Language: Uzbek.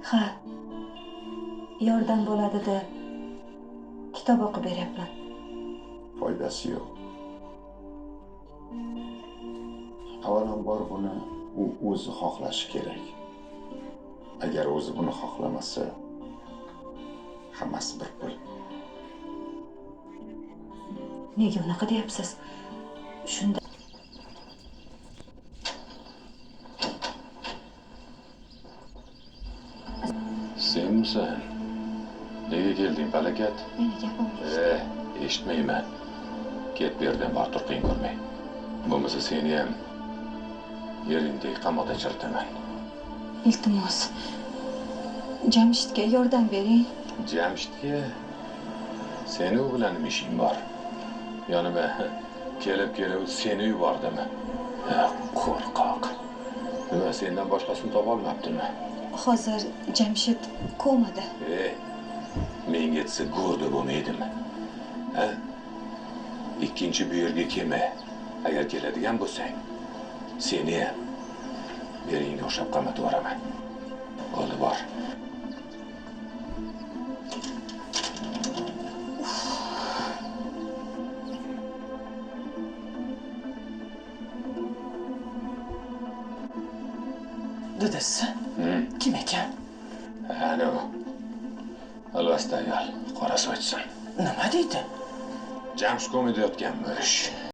Ha, yordam bo'ladi deb kitob o'qib beryapman. Foydasi yo'q. Avvalambor buni u o'zi xohlashi kerak. Agar o'zi buni xohlamasa, hammasi bir pul. Nega unaqa deyapsiz? Shunda Senmisan? Nega kelding, Balakat? meni gapim Eshitmayman. Ket bu yerdan bor turqing ko'rmay. Bo'lmasa seni ham yeringdek qamoqda chiritaman. iltimos. Jamshidga yordam bering. Jamshidga seni u bilan nima ishing bor? Yonima kelib seni yubordimi? Qo'rqoq. Nima sendan boshqasini topolmabdimi? Hozir Jamshid komada. Menga etsa go'rda bo'lmaydimi? Ha? Ikkinchi bu yerga kelma. Agar keladigan bo'lsang, seni ham beringga o'xshab qamatib yuboraman. Bo'ldi, bor. Dadasi, kim ekan? Ana u. Alvasta ayol, qora sochsin. Nima deydi? Jamshid komida yotganmish.